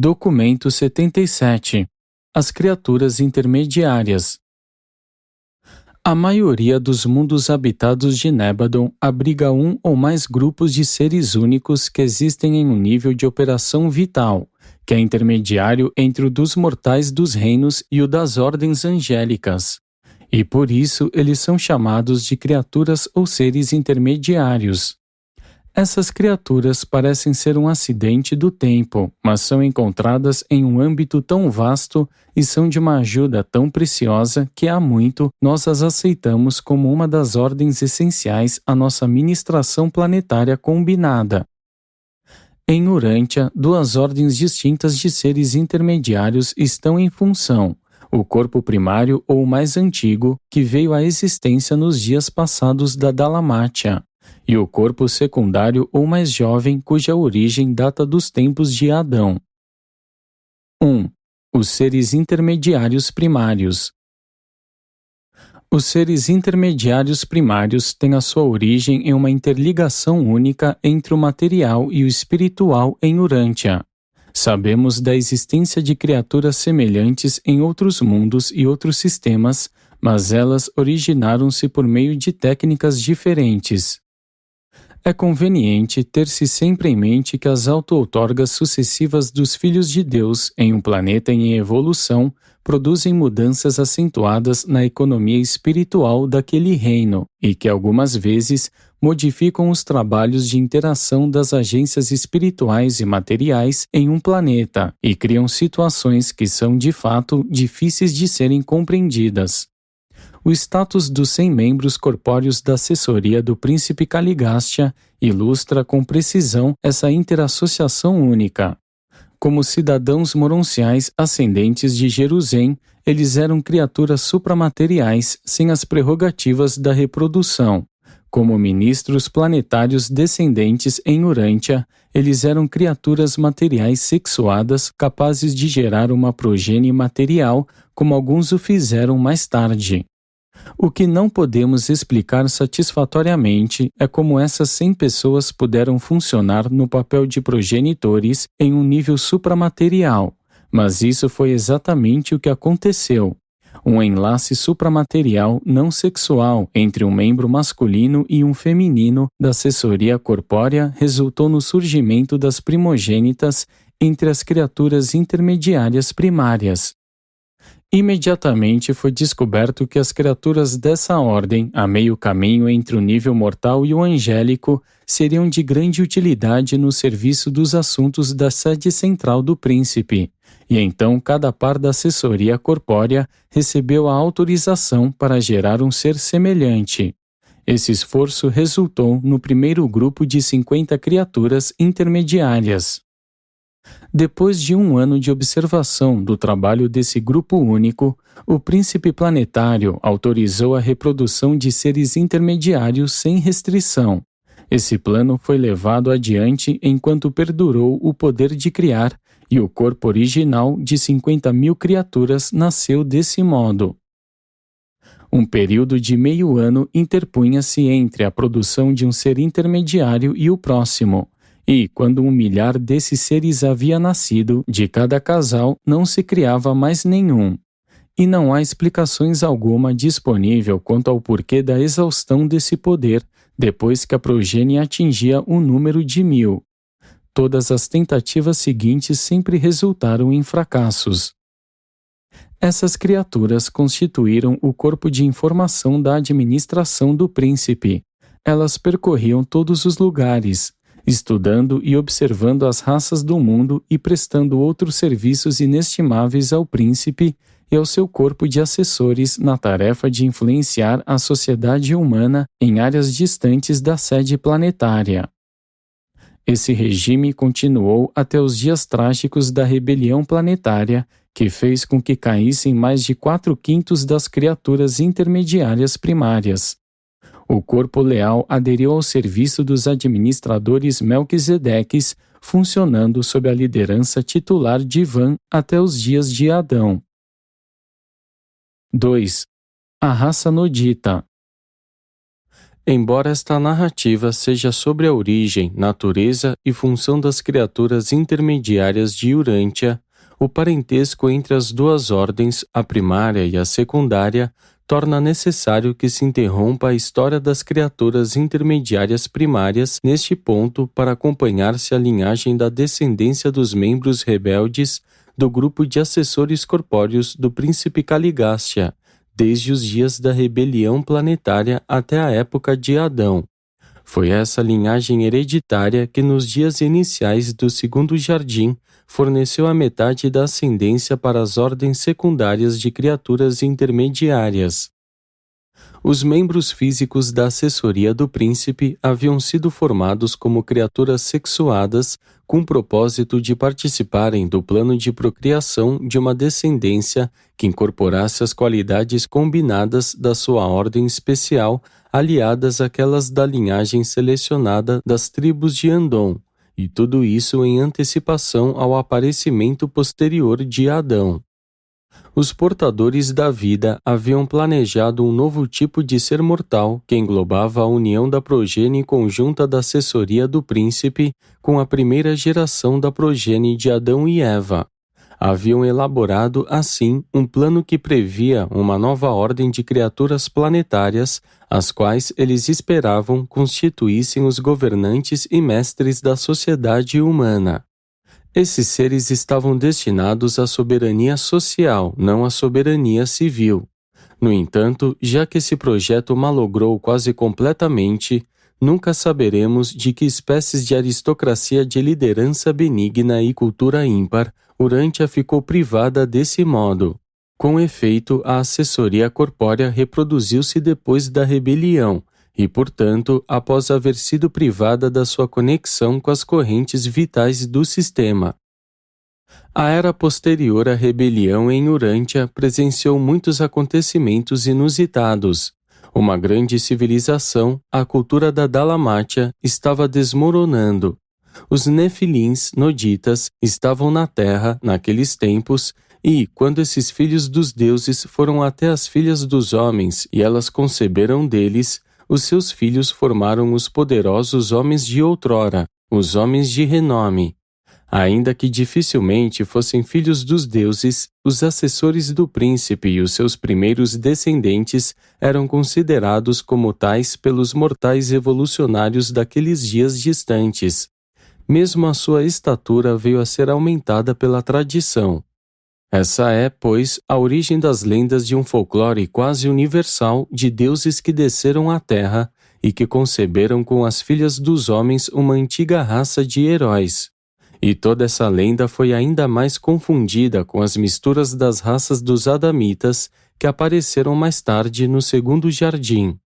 Documento 77. As criaturas intermediárias. A maioria dos mundos habitados de Nébadon abriga um ou mais grupos de seres únicos que existem em um nível de operação vital, que é intermediário entre o dos mortais dos reinos e o das ordens angélicas. E por isso eles são chamados de criaturas ou seres intermediários. Essas criaturas parecem ser um acidente do tempo, mas são encontradas em um âmbito tão vasto e são de uma ajuda tão preciosa que há muito nós as aceitamos como uma das ordens essenciais à nossa ministração planetária combinada. Em Urântia, duas ordens distintas de seres intermediários estão em função: o corpo primário ou mais antigo, que veio à existência nos dias passados da Dalamátia, e o corpo secundário ou mais jovem, cuja origem data dos tempos de Adão. 1. Os seres intermediários primários. Os seres intermediários primários têm a sua origem em uma interligação única entre o material e o espiritual em Urântia. Sabemos da existência de criaturas semelhantes em outros mundos e outros sistemas, mas elas originaram-se por meio de técnicas diferentes. É conveniente ter-se sempre em mente que as auto-outorgas sucessivas dos filhos de Deus em um planeta em evolução produzem mudanças acentuadas na economia espiritual daquele reino e que algumas vezes modificam os trabalhos de interação das agências espirituais e materiais em um planeta e criam situações que são de fato difíceis de serem compreendidas. O status dos 100 membros corpóreos da assessoria do príncipe Caligástia ilustra com precisão essa interassociação única. Como cidadãos moronciais ascendentes de Jerusalém, eles eram criaturas supramateriais sem as prerrogativas da reprodução. Como ministros planetários descendentes em Urântia, eles eram criaturas materiais sexuadas capazes de gerar uma progenie material, como alguns o fizeram mais tarde. O que não podemos explicar satisfatoriamente é como essas 100 pessoas puderam funcionar no papel de progenitores em um nível supramaterial, mas isso foi exatamente o que aconteceu. Um enlace supramaterial não sexual entre um membro masculino e um feminino da assessoria corpórea resultou no surgimento das primogênitas entre as criaturas intermediárias primárias. Imediatamente foi descoberto que as criaturas dessa ordem, a meio caminho entre o nível mortal e o angélico, seriam de grande utilidade no serviço dos assuntos da sede central do príncipe, e então cada par da assessoria corpórea recebeu a autorização para gerar um ser semelhante. Esse esforço resultou no primeiro grupo de 50 criaturas intermediárias. Depois de um ano de observação do trabalho desse grupo único, o príncipe planetário autorizou a reprodução de seres intermediários sem restrição. Esse plano foi levado adiante enquanto perdurou o poder de criar, e o corpo original de 50.000 criaturas nasceu desse modo. Um período de meio ano interpunha-se entre a produção de um ser intermediário e o próximo. E, quando 1 milhar desses seres havia nascido, de cada casal não se criava mais nenhum. E não há explicações alguma disponível quanto ao porquê da exaustão desse poder, depois que a progênie atingia o número de 1000. Todas as tentativas seguintes sempre resultaram em fracassos. Essas criaturas constituíram o corpo de informação da administração do príncipe. Elas percorriam todos os lugares, estudando e observando as raças do mundo e prestando outros serviços inestimáveis ao príncipe e ao seu corpo de assessores na tarefa de influenciar a sociedade humana em áreas distantes da sede planetária. Esse regime continuou até os dias trágicos da rebelião planetária, que fez com que caíssem mais de 4/5 das criaturas intermediárias primárias. O corpo leal aderiu ao serviço dos administradores Melquisedeques, funcionando sob a liderança titular de Van até os dias de Adão. 2. A raça nodita. Embora esta narrativa seja sobre a origem, natureza e função das criaturas intermediárias de Urântia, o parentesco entre as duas ordens, a primária e a secundária, torna necessário que se interrompa a história das criaturas intermediárias primárias neste ponto para acompanhar-se a linhagem da descendência dos membros rebeldes do grupo de assessores corpóreos do príncipe Caligástia, desde os dias da rebelião planetária até a época de Adão. Foi essa linhagem hereditária que nos dias iniciais do segundo jardim forneceu a metade da ascendência para as ordens secundárias de criaturas intermediárias. Os membros físicos da assessoria do príncipe haviam sido formados como criaturas sexuadas com o propósito de participarem do plano de procriação de uma descendência que incorporasse as qualidades combinadas da sua ordem especial aliadas àquelas da linhagem selecionada das tribos de Andon, e tudo isso em antecipação ao aparecimento posterior de Adão. Os portadores da vida haviam planejado um novo tipo de ser mortal que englobava a união da progenie conjunta da assessoria do príncipe com a primeira geração da progenie de Adão e Eva. Haviam elaborado, assim, um plano que previa uma nova ordem de criaturas planetárias, as quais eles esperavam constituíssem os governantes e mestres da sociedade humana. Esses seres estavam destinados à soberania social, não à soberania civil. No entanto, já que esse projeto malogrou quase completamente, nunca saberemos de que espécies de aristocracia de liderança benigna e cultura ímpar Urântia ficou privada desse modo. Com efeito, a assessoria corpórea reproduziu-se depois da rebelião, e, portanto, após haver sido privada da sua conexão com as correntes vitais do sistema. A era posterior à rebelião em Urântia presenciou muitos acontecimentos inusitados. Uma grande civilização, a cultura da Dalamátia, estava desmoronando. Os Nefilins noditas estavam na Terra naqueles tempos e, quando esses filhos dos deuses foram até as filhas dos homens e elas conceberam deles, os seus filhos formaram os poderosos homens de outrora, os homens de renome. Ainda que dificilmente fossem filhos dos deuses, os assessores do príncipe e os seus primeiros descendentes eram considerados como tais pelos mortais evolucionários daqueles dias distantes. Mesmo a sua estatura veio a ser aumentada pela tradição. Essa é, pois, a origem das lendas de um folclore quase universal de deuses que desceram à Terra e que conceberam com as filhas dos homens uma antiga raça de heróis. E toda essa lenda foi ainda mais confundida com as misturas das raças dos Adamitas que apareceram mais tarde no segundo jardim.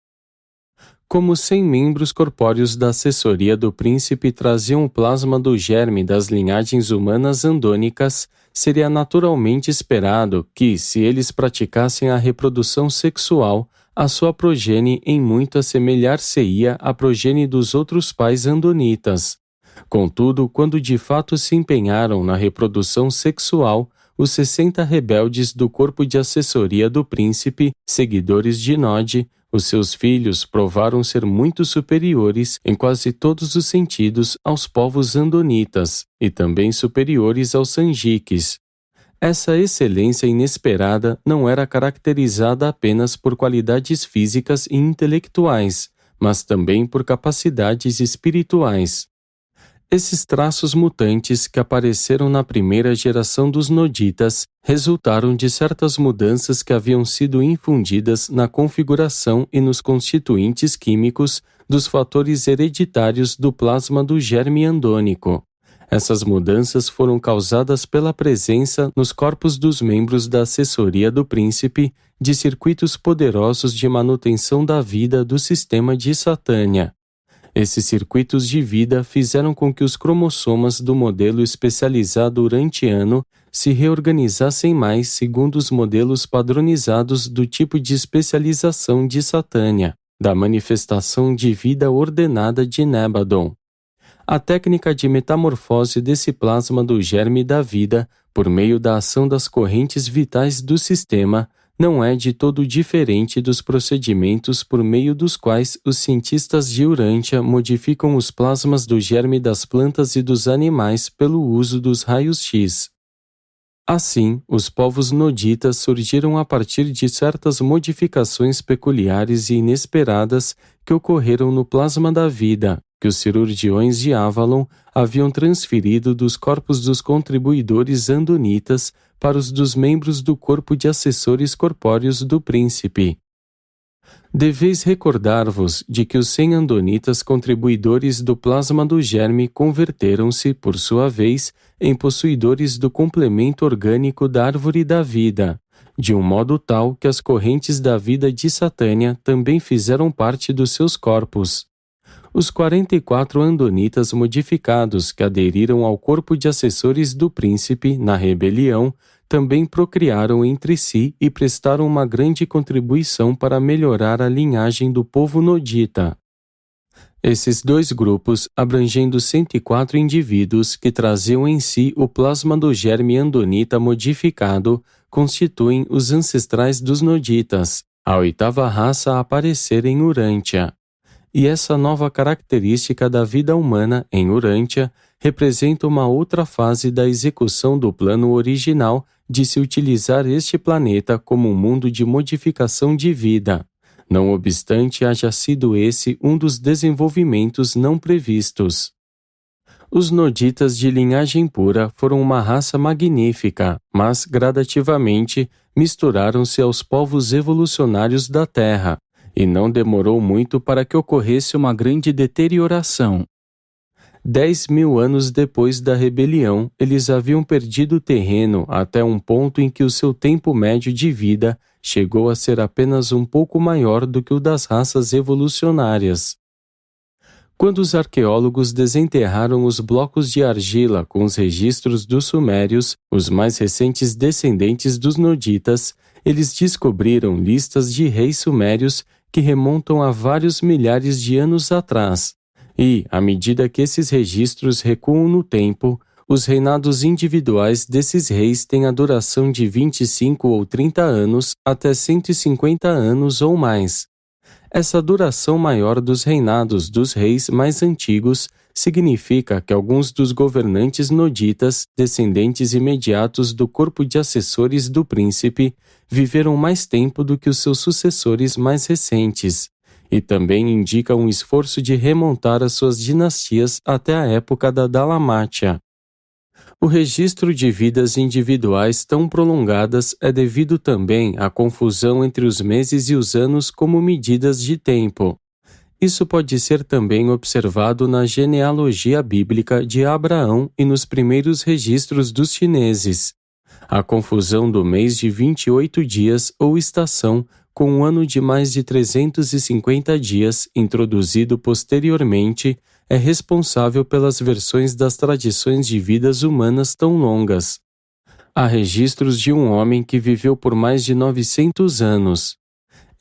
Como 100 membros corpóreos da assessoria do príncipe traziam o plasma do germe das linhagens humanas andônicas, seria naturalmente esperado que, se eles praticassem a reprodução sexual, a sua progenie em muito assemelhar-se-ia à progenie dos outros pais andonitas. Contudo, quando de fato se empenharam na reprodução sexual, os 60 rebeldes do corpo de assessoria do príncipe, seguidores de Nod, os seus filhos provaram ser muito superiores em quase todos os sentidos aos povos andonitas e também superiores aos sanjiques. Essa excelência inesperada não era caracterizada apenas por qualidades físicas e intelectuais, mas também por capacidades espirituais. Esses traços mutantes que apareceram na primeira geração dos noditas resultaram de certas mudanças que haviam sido infundidas na configuração e nos constituintes químicos dos fatores hereditários do plasma do germe andônico. Essas mudanças foram causadas pela presença nos corpos dos membros da assessoria do príncipe de circuitos poderosos de manutenção da vida do sistema de Satânia. Esses circuitos de vida fizeram com que os cromossomas do modelo especializado urantiano se reorganizassem mais segundo os modelos padronizados do tipo de especialização de Satânia, da manifestação de vida ordenada de Nebadon. A técnica de metamorfose desse plasma do germe da vida, por meio da ação das correntes vitais do sistema, não é de todo diferente dos procedimentos por meio dos quais os cientistas de Urântia modificam os plasmas do germe das plantas e dos animais pelo uso dos raios-x. Assim, os povos noditas surgiram a partir de certas modificações peculiares e inesperadas que ocorreram no plasma da vida, que os cirurgiões de Avalon haviam transferido dos corpos dos contribuidores andonitas para os dos membros do corpo de assessores corpóreos do príncipe. Deveis recordar-vos de que os 100 andonitas contribuidores do plasma do germe converteram-se, por sua vez, em possuidores do complemento orgânico da árvore da vida, de um modo tal que as correntes da vida de Satânia também fizeram parte dos seus corpos. Os 44 andonitas modificados que aderiram ao corpo de assessores do príncipe na rebelião também procriaram entre si e prestaram uma grande contribuição para melhorar a linhagem do povo nodita. Esses dois grupos, abrangendo 104 indivíduos que traziam em si o plasma do germe andonita modificado, constituem os ancestrais dos noditas, a oitava raça a aparecer em Urântia. E essa nova característica da vida humana em Urântia representa uma outra fase da execução do plano original de se utilizar este planeta como um mundo de modificação de vida, não obstante haja sido esse um dos desenvolvimentos não previstos. Os noditas de linhagem pura foram uma raça magnífica, mas gradativamente misturaram-se aos povos evolucionários da Terra, e não demorou muito para que ocorresse uma grande deterioração. 10.000 anos depois da rebelião, eles haviam perdido terreno até um ponto em que o seu tempo médio de vida chegou a ser apenas um pouco maior do que o das raças evolucionárias. Quando os arqueólogos desenterraram os blocos de argila com os registros dos sumérios, os mais recentes descendentes dos noditas, eles descobriram listas de reis sumérios que remontam a vários milhares de anos atrás. E, à medida que esses registros recuam no tempo, os reinados individuais desses reis têm a duração de 25 ou 30 anos até 150 anos ou mais. Essa duração maior dos reinados dos reis mais antigos significa que alguns dos governantes noditas, descendentes imediatos do corpo de assessores do príncipe, viveram mais tempo do que os seus sucessores mais recentes, e também indica um esforço de remontar as suas dinastias até a época da Dalamátia. O registro de vidas individuais tão prolongadas é devido também à confusão entre os meses e os anos como medidas de tempo. Isso pode ser também observado na genealogia bíblica de Abraão e nos primeiros registros dos chineses. A confusão do mês de 28 dias ou estação com um ano de mais de 350 dias, introduzido posteriormente, é responsável pelas versões das tradições de vidas humanas tão longas. Há registros de um homem que viveu por mais de 900 anos.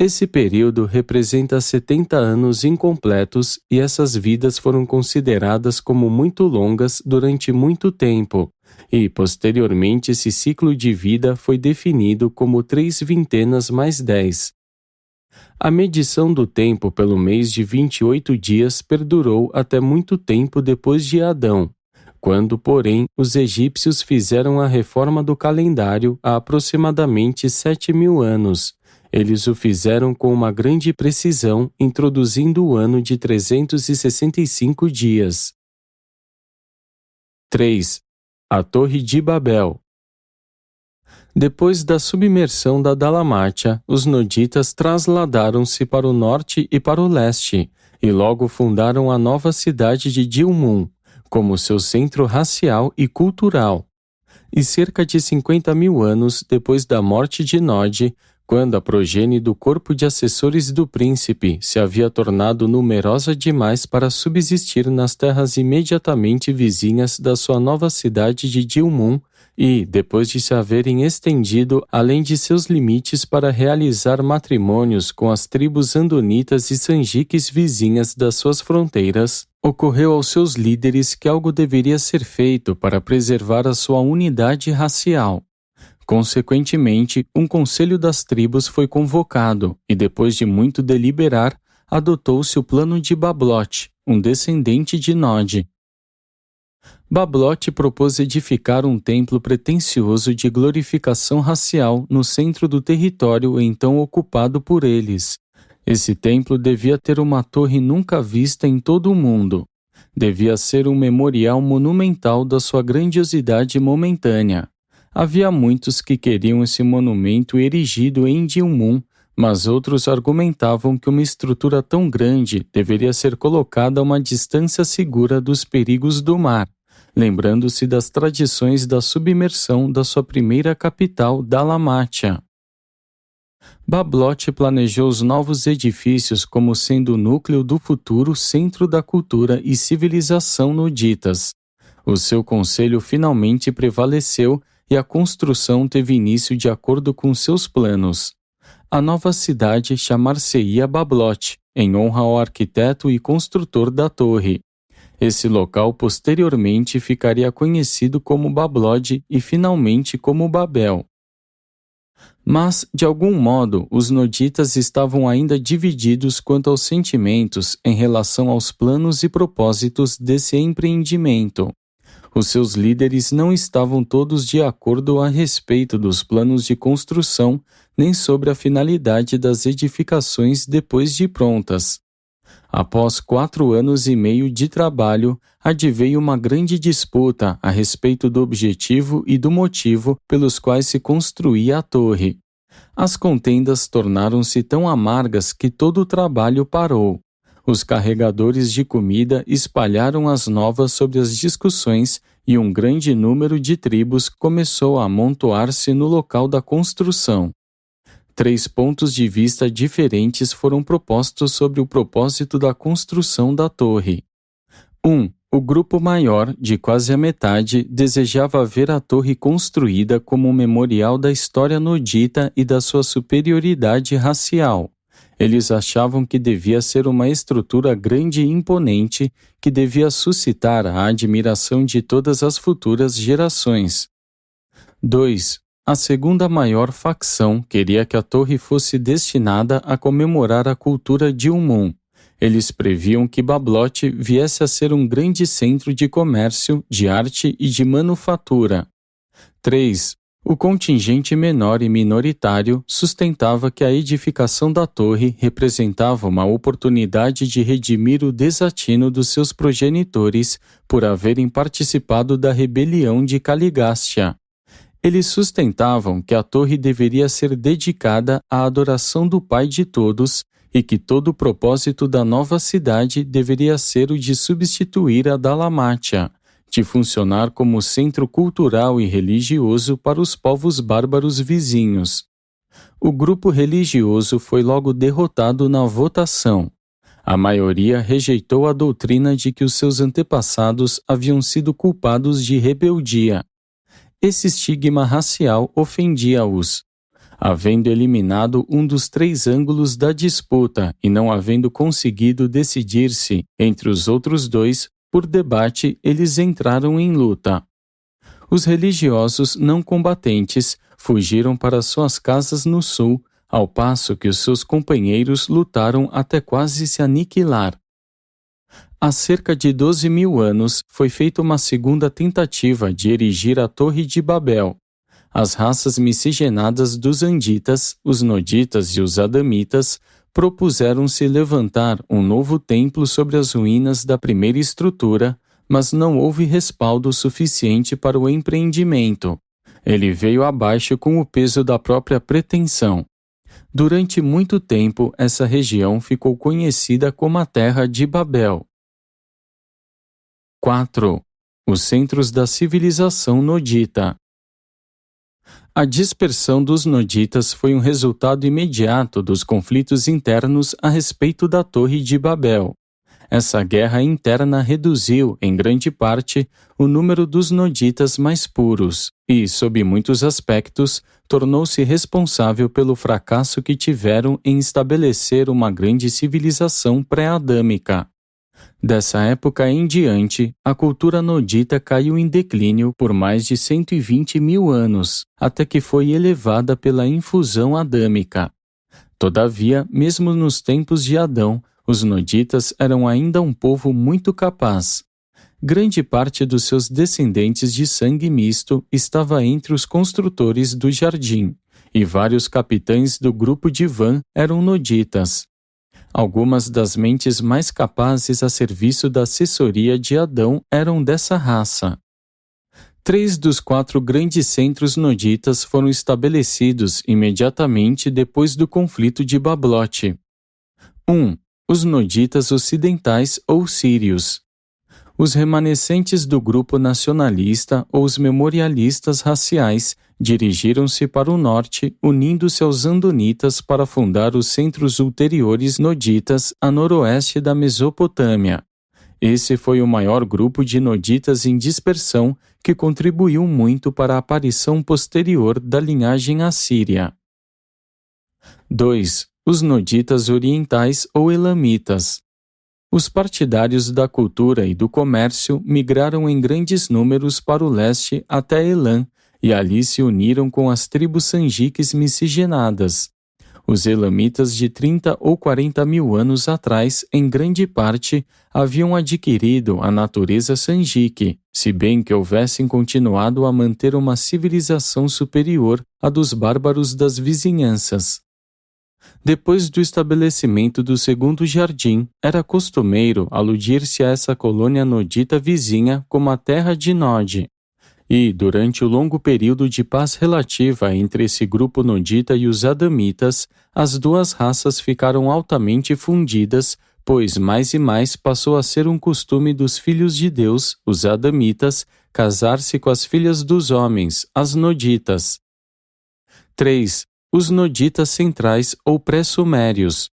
Esse período representa 70 anos incompletos e essas vidas foram consideradas como muito longas durante muito tempo, e posteriormente esse ciclo de vida foi definido como 3 vintenas mais 10. A medição do tempo pelo mês de 28 dias perdurou até muito tempo depois de Adão, quando, porém, os egípcios fizeram a reforma do calendário há aproximadamente 7.000 anos. Eles o fizeram com uma grande precisão, introduzindo o ano de 365 dias. 3. A Torre de Babel. Depois da submersão da Dalamátia, os noditas trasladaram-se para o norte e para o leste, e logo fundaram a nova cidade de Dilmun, como seu centro racial e cultural. E cerca de 50.000 anos depois da morte de Nod, quando a progenie do corpo de assessores do príncipe se havia tornado numerosa demais para subsistir nas terras imediatamente vizinhas da sua nova cidade de Dilmun, e, depois de se haverem estendido além de seus limites para realizar matrimônios com as tribos andonitas e sanjiques vizinhas das suas fronteiras, ocorreu aos seus líderes que algo deveria ser feito para preservar a sua unidade racial. Consequentemente, um conselho das tribos foi convocado e, depois de muito deliberar, adotou-se o plano de Bablote, um descendente de Nod. Bablote propôs edificar um templo pretensioso de glorificação racial no centro do território então ocupado por eles. Esse templo devia ter uma torre nunca vista em todo o mundo. Devia ser um memorial monumental da sua grandiosidade momentânea. Havia muitos que queriam esse monumento erigido em Dilmun, mas outros argumentavam que uma estrutura tão grande deveria ser colocada a uma distância segura dos perigos do mar, lembrando-se das tradições da submersão da sua primeira capital, Dalmatia. Bablote planejou os novos edifícios como sendo o núcleo do futuro centro da cultura e civilização noditas. O seu conselho finalmente prevaleceu e a construção teve início de acordo com seus planos. A nova cidade chamar-se-ia Bablote, em honra ao arquiteto e construtor da torre. Esse local posteriormente ficaria conhecido como Bablod e finalmente como Babel. Mas, de algum modo, os noditas estavam ainda divididos quanto aos sentimentos em relação aos planos e propósitos desse empreendimento. Os seus líderes não estavam todos de acordo a respeito dos planos de construção nem sobre a finalidade das edificações depois de prontas. Após 4 anos e meio de trabalho, adveio uma grande disputa a respeito do objetivo e do motivo pelos quais se construía a torre. As contendas tornaram-se tão amargas que todo o trabalho parou. Os carregadores de comida espalharam as novas sobre as discussões e um grande número de tribos começou a amontoar-se no local da construção. 3 pontos de vista diferentes foram propostos sobre o propósito da construção da torre. 1. O grupo maior, de quase a metade, desejava ver a torre construída como um memorial da história nodita e da sua superioridade racial. Eles achavam que devia ser uma estrutura grande e imponente que devia suscitar a admiração de todas as futuras gerações. 2. A segunda maior facção queria que a torre fosse destinada a comemorar a cultura de Dilmun. Eles previam que Bablote viesse a ser um grande centro de comércio, de arte e de manufatura. 3. O contingente menor e minoritário sustentava que a edificação da torre representava uma oportunidade de redimir o desatino dos seus progenitores por haverem participado da rebelião de Caligástia. Eles sustentavam que a torre deveria ser dedicada à adoração do Pai de todos e que todo o propósito da nova cidade deveria ser o de substituir a Dalmatia, de funcionar como centro cultural e religioso para os povos bárbaros vizinhos. O grupo religioso foi logo derrotado na votação. A maioria rejeitou a doutrina de que os seus antepassados haviam sido culpados de rebeldia. Esse estigma racial ofendia-os. Havendo eliminado um dos 3 ângulos da disputa e não havendo conseguido decidir-se entre os outros 2, por debate, eles entraram em luta. Os religiosos não combatentes fugiram para suas casas no sul, ao passo que os seus companheiros lutaram até quase se aniquilar. Há cerca de 12.000 anos foi feita uma segunda tentativa de erigir a Torre de Babel. As raças miscigenadas dos Anditas, os Noditas e os Adamitas propuseram-se levantar um novo templo sobre as ruínas da primeira estrutura, mas não houve respaldo suficiente para o empreendimento. Ele veio abaixo com o peso da própria pretensão. Durante muito tempo, essa região ficou conhecida como a Terra de Babel. 4. Os centros da civilização nodita. A dispersão dos noditas foi um resultado imediato dos conflitos internos a respeito da Torre de Babel. Essa guerra interna reduziu, em grande parte, o número dos noditas mais puros e, sob muitos aspectos, tornou-se responsável pelo fracasso que tiveram em estabelecer uma grande civilização pré-adâmica. Dessa época em diante, a cultura nodita caiu em declínio por mais de 120 mil anos, até que foi elevada pela infusão adâmica. Todavia, mesmo nos tempos de Adão, os noditas eram ainda um povo muito capaz. Grande parte dos seus descendentes de sangue misto estava entre os construtores do jardim, e vários capitães do grupo de Van eram noditas. Algumas das mentes mais capazes a serviço da assessoria de Adão eram dessa raça. 3 dos 4 grandes centros noditas foram estabelecidos imediatamente depois do conflito de Bablote. 1. Os noditas ocidentais ou sírios. Os remanescentes do grupo nacionalista ou os memorialistas raciais dirigiram-se para o norte, unindo-se aos andonitas para fundar os centros ulteriores noditas a noroeste da Mesopotâmia. Esse foi o maior grupo de noditas em dispersão que contribuiu muito para a aparição posterior da linhagem assíria. 2. Os noditas orientais ou elamitas. Os partidários da cultura e do comércio migraram em grandes números para o leste até Elam e ali se uniram com as tribos sanjiques miscigenadas. Os elamitas de 30 ou 40 mil anos atrás, em grande parte, haviam adquirido a natureza sanjique, se bem que houvessem continuado a manter uma civilização superior à dos bárbaros das vizinhanças. Depois do estabelecimento do segundo jardim, era costumeiro aludir-se a essa colônia nodita vizinha como a terra de Nod. E, durante o longo período de paz relativa entre esse grupo nodita e os adamitas, as duas raças ficaram altamente fundidas, pois mais e mais passou a ser um costume dos filhos de Deus, os adamitas, casar-se com as filhas dos homens, as noditas. 3. Os noditas centrais ou pré-sumérios.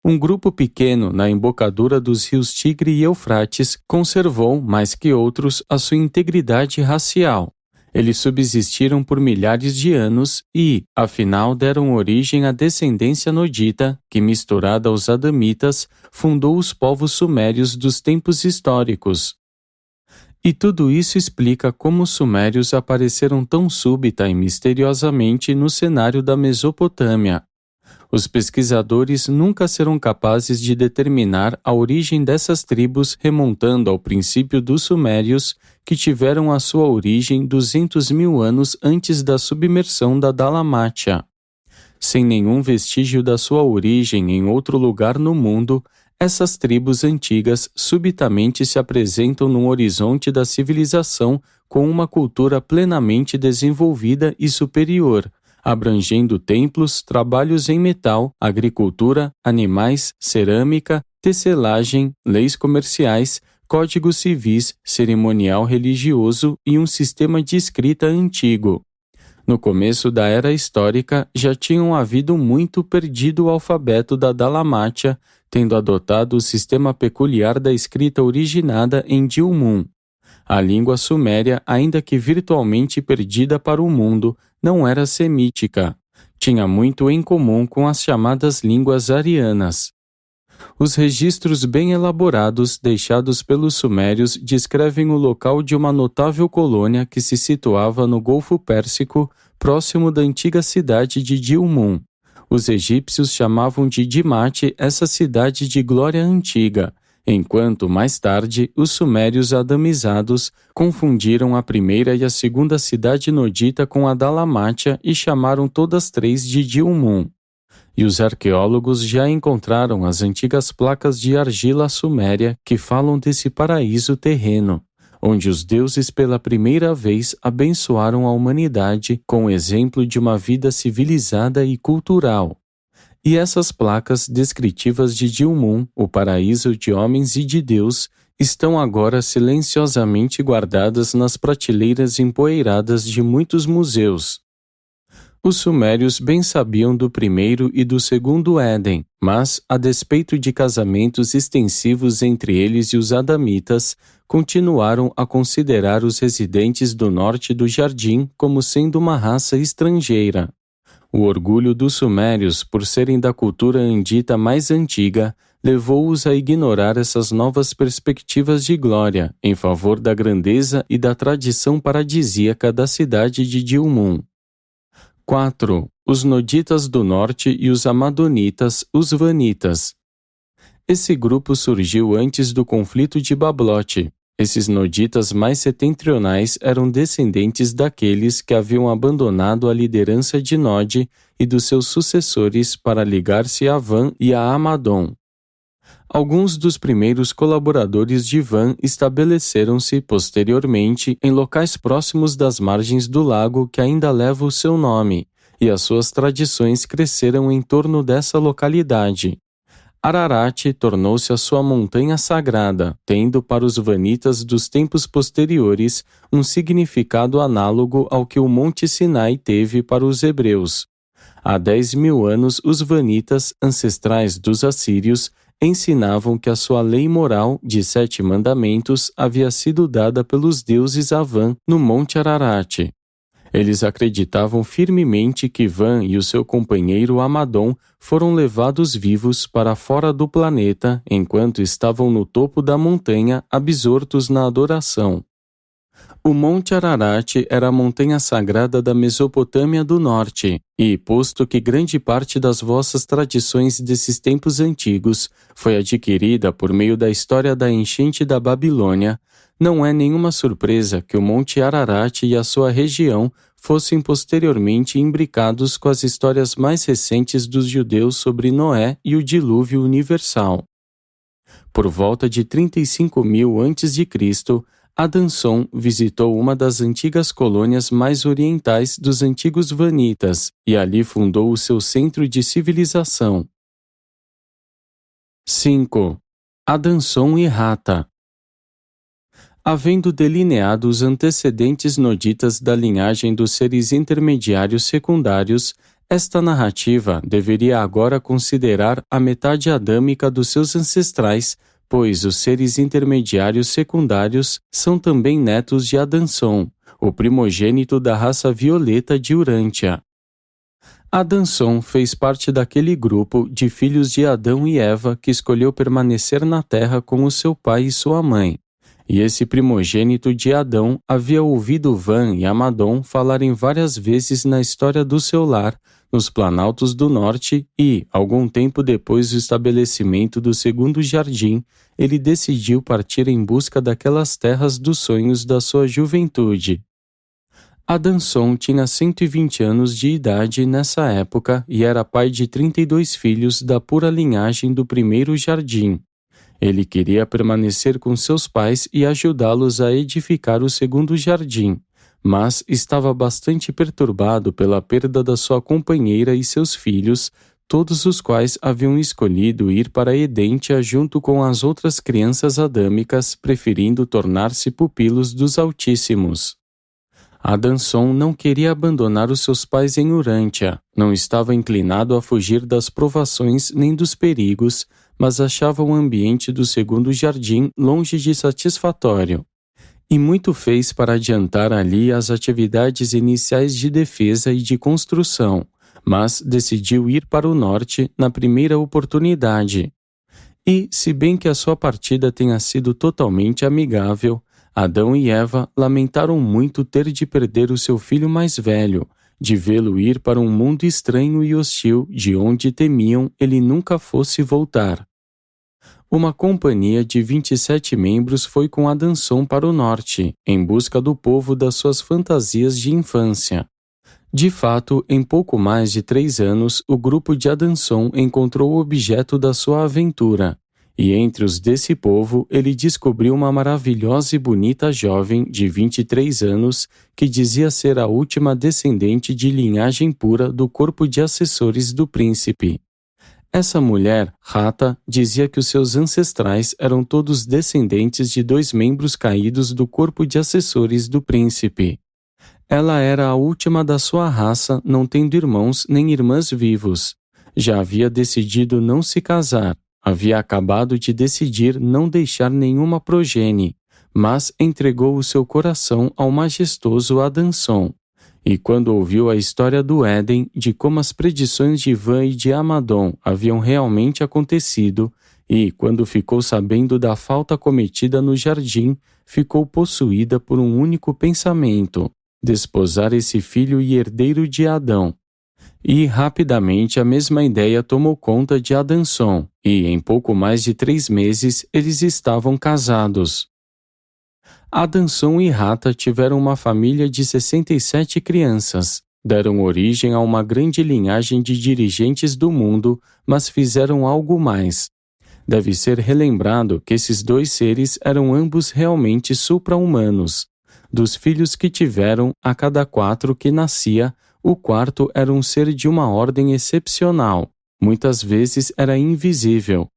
Um grupo pequeno na embocadura dos rios Tigre e Eufrates conservou, mais que outros, a sua integridade racial. Eles subsistiram por milhares de anos e, afinal, deram origem à descendência nodita, que, misturada aos adamitas, fundou os povos sumérios dos tempos históricos. E tudo isso explica como os sumérios apareceram tão súbita e misteriosamente no cenário da Mesopotâmia. Os pesquisadores nunca serão capazes de determinar a origem dessas tribos remontando ao princípio dos sumérios, que tiveram a sua origem 200 mil anos antes da submersão da Dalamátia. Sem nenhum vestígio da sua origem em outro lugar no mundo, essas tribos antigas subitamente se apresentam num horizonte da civilização com uma cultura plenamente desenvolvida e superior, abrangendo templos, trabalhos em metal, agricultura, animais, cerâmica, tecelagem, leis comerciais, códigos civis, cerimonial religioso e um sistema de escrita antigo. No começo da era histórica, já tinham havido muito perdido o alfabeto da Dalamátia, tendo adotado o sistema peculiar da escrita originada em Dilmun. A língua suméria, ainda que virtualmente perdida para o mundo, não era semítica. Tinha muito em comum com as chamadas línguas arianas. Os registros bem elaborados deixados pelos sumérios descrevem o local de uma notável colônia que se situava no Golfo Pérsico, próximo da antiga cidade de Dilmun. Os egípcios chamavam de Dimate essa cidade de glória antiga, enquanto, mais tarde, os sumérios adamizados confundiram a primeira e a segunda cidade nodita com a Dalamátia e chamaram todas três de Dilmun. E os arqueólogos já encontraram as antigas placas de argila suméria que falam desse paraíso terreno, onde os deuses pela primeira vez abençoaram a humanidade com o exemplo de uma vida civilizada e cultural. E essas placas descritivas de Dilmun, o paraíso de homens e de Deus, estão agora silenciosamente guardadas nas prateleiras empoeiradas de muitos museus. Os sumérios bem sabiam do primeiro e do segundo Éden, mas, a despeito de casamentos extensivos entre eles e os adamitas, continuaram a considerar os residentes do norte do jardim como sendo uma raça estrangeira. O orgulho dos sumérios por serem da cultura andita mais antiga levou-os a ignorar essas novas perspectivas de glória em favor da grandeza e da tradição paradisíaca da cidade de Dilmun. 4. Os Noditas do Norte e os Amadonitas, os Vanitas. Esse grupo surgiu antes do conflito de Bablote. Esses Noditas mais setentrionais eram descendentes daqueles que haviam abandonado a liderança de Nod e dos seus sucessores para ligar-se a Van e a Amadon. Alguns dos primeiros colaboradores de Van estabeleceram-se, posteriormente, em locais próximos das margens do lago que ainda leva o seu nome, e as suas tradições cresceram em torno dessa localidade. Ararat tornou-se a sua montanha sagrada, tendo para os Vanitas dos tempos posteriores um significado análogo ao que o Monte Sinai teve para os hebreus. Há 10.000 anos, os Vanitas, ancestrais dos assírios, ensinavam que a sua lei moral de 7 mandamentos havia sido dada pelos deuses a Van no Monte Ararat. Eles acreditavam firmemente que Van e o seu companheiro Amadon foram levados vivos para fora do planeta enquanto estavam no topo da montanha absortos na adoração. O Monte Ararat era a montanha sagrada da Mesopotâmia do Norte, e, posto que grande parte das vossas tradições desses tempos antigos foi adquirida por meio da história da enchente da Babilônia, não é nenhuma surpresa que o Monte Ararat e a sua região fossem posteriormente imbricados com as histórias mais recentes dos judeus sobre Noé e o dilúvio universal. Por volta de 35.000 a.C., Adanson visitou uma das antigas colônias mais orientais dos antigos Vanitas e ali fundou o seu centro de civilização. 5. Adanson e Hata. Havendo delineado os antecedentes noditas da linhagem dos seres intermediários secundários, esta narrativa deveria agora considerar a metade adâmica dos seus ancestrais, pois os seres intermediários secundários são também netos de Adanson, o primogênito da raça violeta de Urântia. Adanson fez parte daquele grupo de filhos de Adão e Eva que escolheu permanecer na terra com o seu pai e sua mãe. E esse primogênito de Adão havia ouvido Van e Amadon falarem várias vezes na história do seu lar, nos Planaltos do Norte e, algum tempo depois do estabelecimento do segundo jardim, ele decidiu partir em busca daquelas terras dos sonhos da sua juventude. Adanson tinha 120 anos de idade nessa época e era pai de 32 filhos da pura linhagem do primeiro jardim. Ele queria permanecer com seus pais e ajudá-los a edificar o segundo jardim, mas estava bastante perturbado pela perda da sua companheira e seus filhos, todos os quais haviam escolhido ir para Edentia junto com as outras crianças adâmicas, preferindo tornar-se pupilos dos Altíssimos. Adanson não queria abandonar os seus pais em Urântia, não estava inclinado a fugir das provações nem dos perigos, mas achava o ambiente do segundo jardim longe de satisfatório. E muito fez para adiantar ali as atividades iniciais de defesa e de construção, mas decidiu ir para o norte na primeira oportunidade. E, se bem que a sua partida tenha sido totalmente amigável, Adão e Eva lamentaram muito ter de perder o seu filho mais velho, de vê-lo ir para um mundo estranho e hostil de onde temiam ele nunca fosse voltar. Uma companhia de 27 membros foi com Adanson para o norte, em busca do povo das suas fantasias de infância. De fato, em pouco mais de 3 anos, o grupo de Adanson encontrou o objeto da sua aventura, e entre os desse povo ele descobriu uma maravilhosa e bonita jovem de 23 anos que dizia ser a última descendente de linhagem pura do corpo de assessores do príncipe. Essa mulher, Hata, dizia que os seus ancestrais eram todos descendentes de 2 membros caídos do corpo de assessores do príncipe. Ela era a última da sua raça, não tendo irmãos nem irmãs vivos. Já havia decidido não se casar, havia acabado de decidir não deixar nenhuma progenie, mas entregou o seu coração ao majestoso Adanson. E quando ouviu a história do Éden, de como as predições de Van e de Amadon haviam realmente acontecido, e, quando ficou sabendo da falta cometida no jardim, ficou possuída por um único pensamento: desposar esse filho e herdeiro de Adão. E, rapidamente, a mesma ideia tomou conta de Adanson, e, em pouco mais de 3 meses, eles estavam casados. Adanson e Rata tiveram uma família de 67 crianças. Deram origem a uma grande linhagem de dirigentes do mundo, mas fizeram algo mais. Deve ser relembrado que esses 2 seres eram ambos realmente supra-humanos. Dos filhos que tiveram, a cada 4 que nascia, o quarto era um ser de uma ordem excepcional. Muitas vezes era invisível.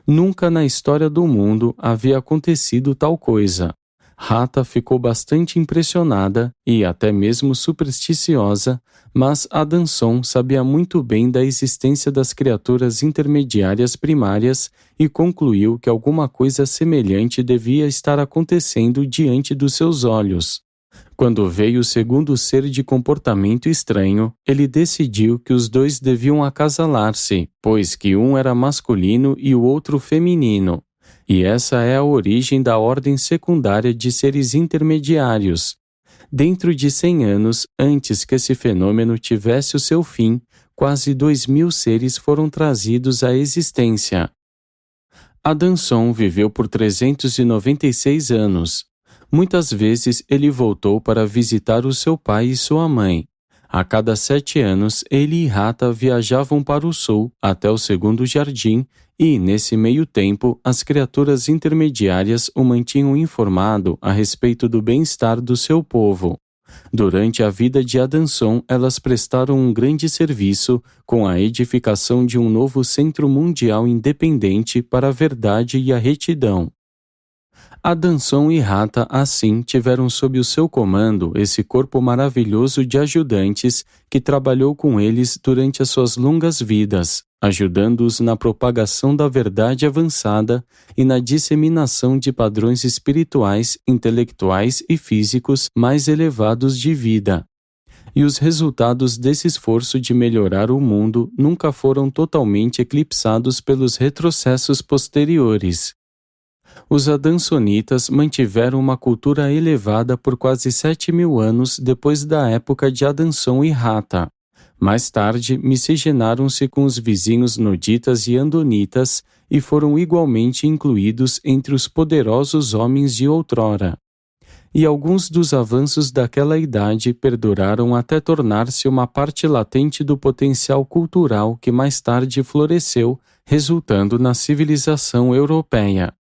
Nunca na história do mundo havia acontecido tal coisa. Rata ficou bastante impressionada e até mesmo supersticiosa, mas Adanson sabia muito bem da existência das criaturas intermediárias primárias e concluiu que alguma coisa semelhante devia estar acontecendo diante dos seus olhos. Quando veio o segundo ser de comportamento estranho, ele decidiu que os 2 deviam acasalar-se, pois que um era masculino e o outro feminino. E essa é a origem da ordem secundária de seres intermediários. Dentro de 100 anos, antes que esse fenômeno tivesse o seu fim, quase 2.000 seres foram trazidos à existência. Adanson viveu por 396 anos. Muitas vezes ele voltou para visitar o seu pai e sua mãe. A cada 7 anos, ele e Rata viajavam para o sul, até o segundo jardim, e, nesse meio tempo, as criaturas intermediárias o mantinham informado a respeito do bem-estar do seu povo. Durante a vida de Adanson, elas prestaram um grande serviço com a edificação de um novo centro mundial independente para a verdade e a retidão. Adanson e Rata, assim, tiveram sob o seu comando esse corpo maravilhoso de ajudantes que trabalhou com eles durante as suas longas vidas, ajudando-os na propagação da verdade avançada e na disseminação de padrões espirituais, intelectuais e físicos mais elevados de vida. E os resultados desse esforço de melhorar o mundo nunca foram totalmente eclipsados pelos retrocessos posteriores. Os Adansonitas mantiveram uma cultura elevada por quase 7.000 anos depois da época de Adanson e Rata. Mais tarde, miscigenaram-se com os vizinhos Noditas e Andonitas e foram igualmente incluídos entre os poderosos homens de outrora. E alguns dos avanços daquela idade perduraram até tornar-se uma parte latente do potencial cultural que mais tarde floresceu, resultando na civilização europeia.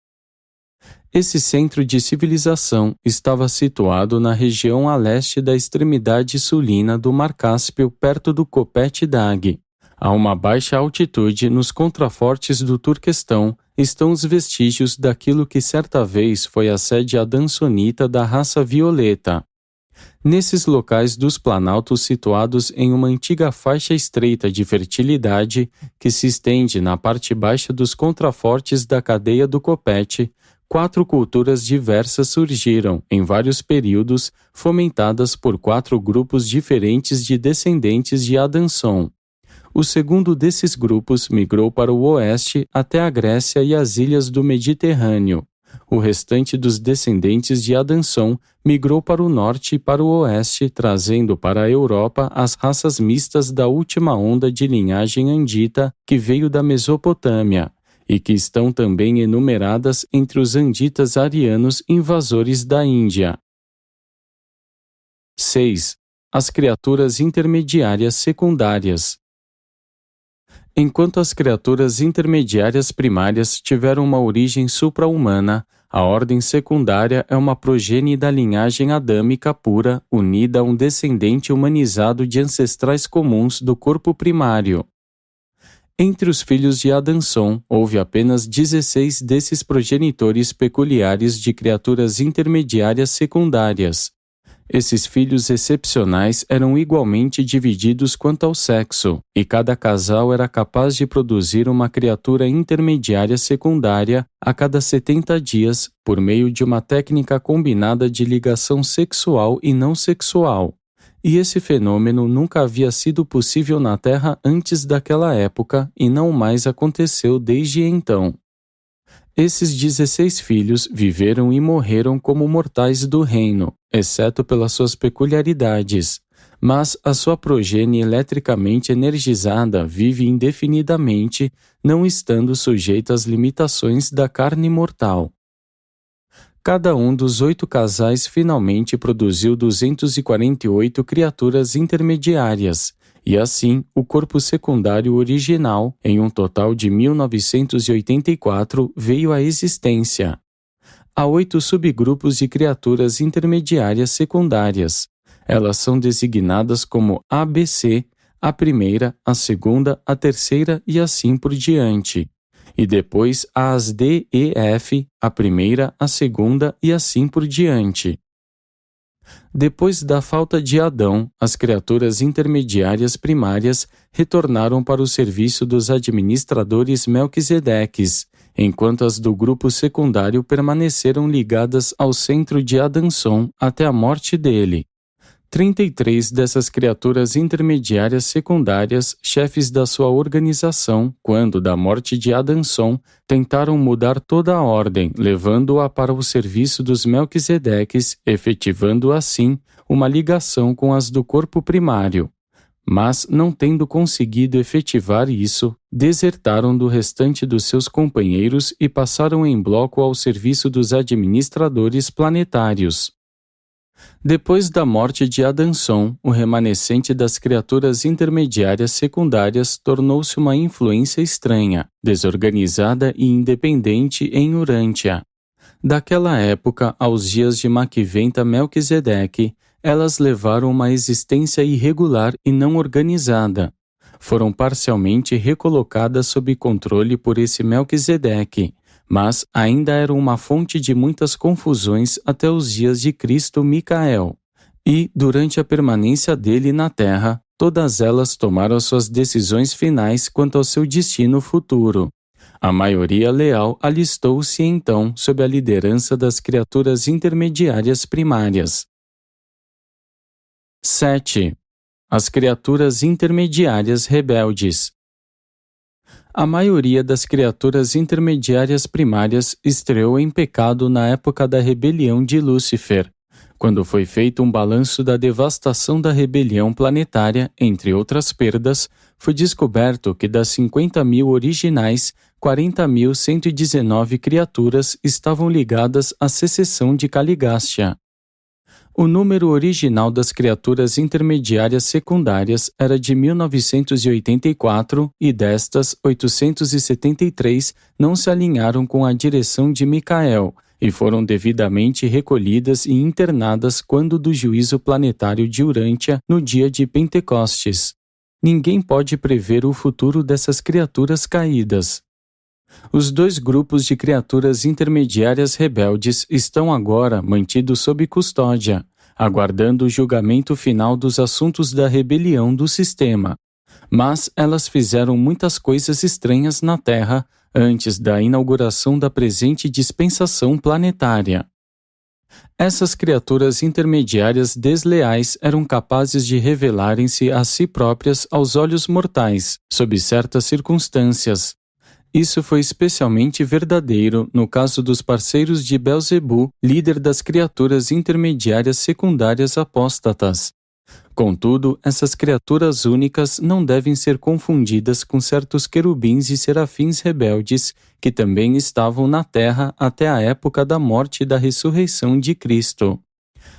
Esse centro de civilização estava situado na região a leste da extremidade sulina do Mar Cáspio, perto do Kopet Dag. A uma baixa altitude, nos contrafortes do Turquestão, estão os vestígios daquilo que certa vez foi a sede adansonita da raça violeta. Nesses locais dos planaltos situados em uma antiga faixa estreita de fertilidade que se estende na parte baixa dos contrafortes da cadeia do Kopet, 4 culturas diversas surgiram, em vários períodos, fomentadas por 4 grupos diferentes de descendentes de Adanson. O segundo desses grupos migrou para o oeste até a Grécia e as ilhas do Mediterrâneo. O restante dos descendentes de Adanson migrou para o norte e para o oeste, trazendo para a Europa as raças mistas da última onda de linhagem andita que veio da Mesopotâmia, e que estão também enumeradas entre os anditas arianos invasores da Índia. 6. As criaturas intermediárias secundárias. Enquanto as criaturas intermediárias primárias tiveram uma origem supra-humana, a ordem secundária é uma progenie da linhagem adâmica pura, unida a um descendente humanizado de ancestrais comuns do corpo primário. Entre os filhos de Adanson, houve apenas 16 desses progenitores peculiares de criaturas intermediárias secundárias. Esses filhos excepcionais eram igualmente divididos quanto ao sexo, e cada casal era capaz de produzir uma criatura intermediária secundária a cada 70 dias, por meio de uma técnica combinada de ligação sexual e não sexual. E esse fenômeno nunca havia sido possível na Terra antes daquela época e não mais aconteceu desde então. Esses 16 filhos viveram e morreram como mortais do reino, exceto pelas suas peculiaridades, mas a sua progenie eletricamente energizada vive indefinidamente, não estando sujeita às limitações da carne mortal. Cada um dos 8 casais finalmente produziu 248 criaturas intermediárias, e assim o corpo secundário original, em um total de 1984, veio à existência. Há 8 subgrupos de criaturas intermediárias secundárias. Elas são designadas como ABC, a primeira, a segunda, a terceira e assim por diante. E depois há as D e F, a primeira, a segunda e assim por diante. Depois da falta de Adão, as criaturas intermediárias primárias retornaram para o serviço dos administradores Melquisedeques, enquanto as do grupo secundário permaneceram ligadas ao centro de Adanson até a morte dele. 33 dessas criaturas intermediárias secundárias, chefes da sua organização, quando da morte de Adanson, tentaram mudar toda a ordem, levando-a para o serviço dos Melquisedeques, efetivando assim uma ligação com as do corpo primário. Mas, não tendo conseguido efetivar isso, desertaram do restante dos seus companheiros e passaram em bloco ao serviço dos administradores planetários. Depois da morte de Adanson, o remanescente das criaturas intermediárias secundárias tornou-se uma influência estranha, desorganizada e independente em Urântia. Daquela época aos dias de Maquiventa Melquisedeque, elas levaram uma existência irregular e não organizada. Foram parcialmente recolocadas sob controle por esse Melquisedeque, mas ainda eram uma fonte de muitas confusões até os dias de Cristo Micael. E, durante a permanência dele na Terra, todas elas tomaram suas decisões finais quanto ao seu destino futuro. A maioria leal alistou-se então sob a liderança das criaturas intermediárias primárias. 7. As criaturas intermediárias rebeldes. A maioria das criaturas intermediárias primárias estreou em pecado na época da rebelião de Lúcifer, quando foi feito um balanço da devastação da rebelião planetária, entre outras perdas, foi descoberto que das 50.000 originais, 40.119 criaturas estavam ligadas à secessão de Caligástia. O número original das criaturas intermediárias secundárias era de 1984 e destas, 873 não se alinharam com a direção de Micael e foram devidamente recolhidas e internadas quando do juízo planetário de Urântia no dia de Pentecostes. Ninguém pode prever o futuro dessas criaturas caídas. Os 2 grupos de criaturas intermediárias rebeldes estão agora mantidos sob custódia, aguardando o julgamento final dos assuntos da rebelião do sistema. Mas elas fizeram muitas coisas estranhas na Terra antes da inauguração da presente dispensação planetária. Essas criaturas intermediárias desleais eram capazes de revelarem-se a si próprias aos olhos mortais, sob certas circunstâncias. Isso foi especialmente verdadeiro no caso dos parceiros de Belzebu, líder das criaturas intermediárias secundárias apóstatas. Contudo, essas criaturas únicas não devem ser confundidas com certos querubins e serafins rebeldes que também estavam na Terra até a época da morte e da ressurreição de Cristo.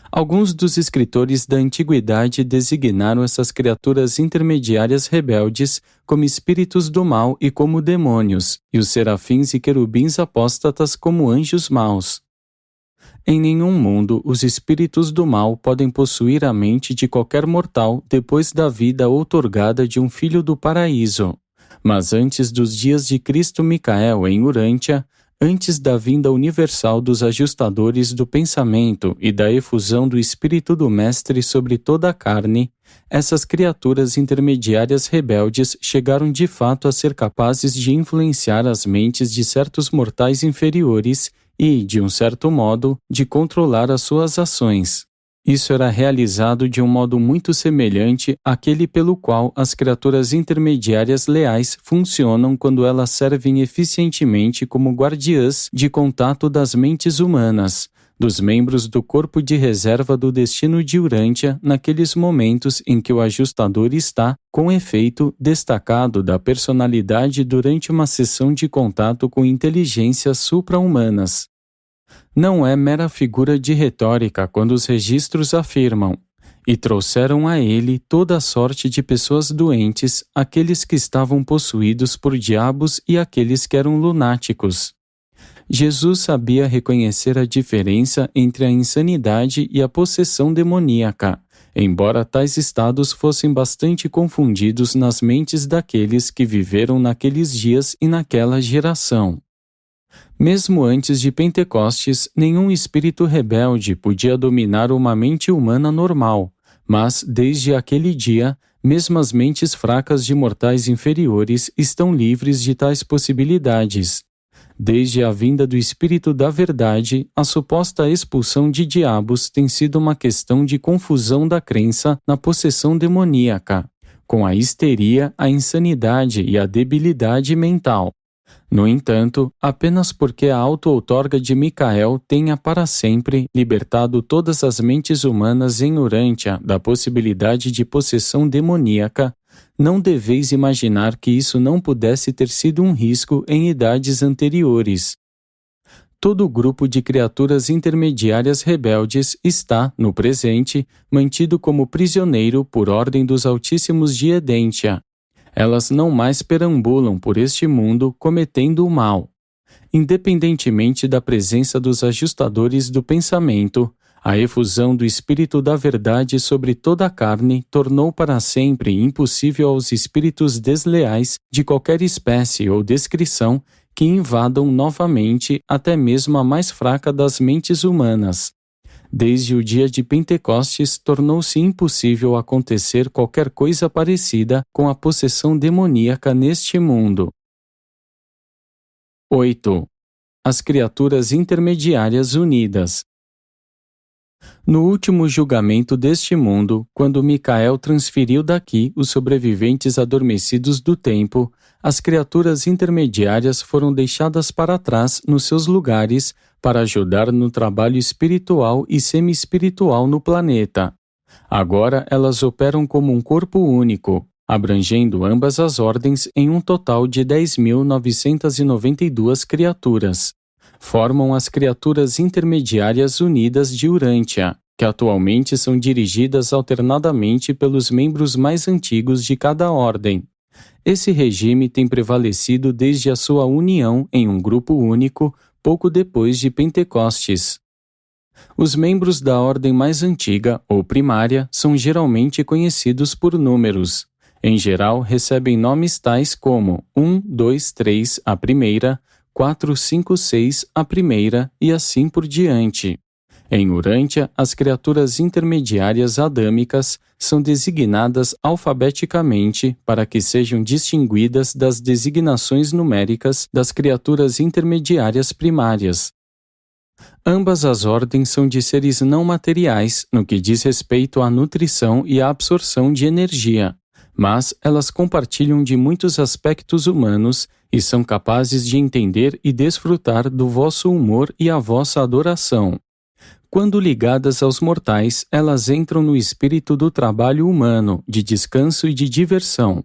Alguns dos escritores da antiguidade designaram essas criaturas intermediárias rebeldes como espíritos do mal e como demônios, e os serafins e querubins apóstatas como anjos maus. Em nenhum mundo os espíritos do mal podem possuir a mente de qualquer mortal depois da vida outorgada de um filho do paraíso. Mas antes dos dias de Cristo Micael em Urântia, antes da vinda universal dos ajustadores do pensamento e da efusão do Espírito do Mestre sobre toda a carne, essas criaturas intermediárias rebeldes chegaram de fato a ser capazes de influenciar as mentes de certos mortais inferiores e, de um certo modo, de controlar as suas ações. Isso era realizado de um modo muito semelhante àquele pelo qual as criaturas intermediárias leais funcionam quando elas servem eficientemente como guardiãs de contato das mentes humanas, dos membros do corpo de reserva do destino de Urântia naqueles momentos em que o ajustador está, com efeito, destacado da personalidade durante uma sessão de contato com inteligências supra-humanas. Não é mera figura de retórica quando os registros afirmam: e trouxeram a ele toda a sorte de pessoas doentes, aqueles que estavam possuídos por diabos e aqueles que eram lunáticos. Jesus sabia reconhecer a diferença entre a insanidade e a possessão demoníaca, embora tais estados fossem bastante confundidos nas mentes daqueles que viveram naqueles dias e naquela geração. Mesmo antes de Pentecostes, nenhum espírito rebelde podia dominar uma mente humana normal, mas, desde aquele dia, mesmo as mentes fracas de mortais inferiores estão livres de tais possibilidades. Desde a vinda do Espírito da Verdade, a suposta expulsão de diabos tem sido uma questão de confusão da crença na possessão demoníaca, com a histeria, a insanidade e a debilidade mental. No entanto, apenas porque a auto-outorga de Micael tenha para sempre libertado todas as mentes humanas em Urântia da possibilidade de possessão demoníaca, não deveis imaginar que isso não pudesse ter sido um risco em idades anteriores. Todo o grupo de criaturas intermediárias rebeldes está, no presente, mantido como prisioneiro por ordem dos Altíssimos de Edêntia. Elas não mais perambulam por este mundo cometendo o mal. Independentemente da presença dos ajustadores do pensamento, a efusão do Espírito da Verdade sobre toda a carne tornou para sempre impossível aos espíritos desleais de qualquer espécie ou descrição que invadam novamente até mesmo a mais fraca das mentes humanas. Desde o dia de Pentecostes, tornou-se impossível acontecer qualquer coisa parecida com a possessão demoníaca neste mundo. 8. As criaturas intermediárias unidas. No último julgamento deste mundo, quando Micael transferiu daqui os sobreviventes adormecidos do tempo, as criaturas intermediárias foram deixadas para trás nos seus lugares para ajudar no trabalho espiritual e semi-espiritual no planeta. Agora elas operam como um corpo único, abrangendo ambas as ordens em um total de 10.992 criaturas. Formam as criaturas intermediárias unidas de Urântia, que atualmente são dirigidas alternadamente pelos membros mais antigos de cada ordem. Esse regime tem prevalecido desde a sua união em um grupo único, pouco depois de Pentecostes. Os membros da ordem mais antiga, ou primária, são geralmente conhecidos por números. Em geral, recebem nomes tais como 1, 2, 3, a primeira, 4, 5, 6, a primeira e assim por diante. Em Urântia, as criaturas intermediárias adâmicas são designadas alfabeticamente para que sejam distinguidas das designações numéricas das criaturas intermediárias primárias. Ambas as ordens são de seres não materiais no que diz respeito à nutrição e à absorção de energia, mas elas compartilham de muitos aspectos humanos e são capazes de entender e desfrutar do vosso humor e a vossa adoração. Quando ligadas aos mortais, elas entram no espírito do trabalho humano, de descanso e de diversão.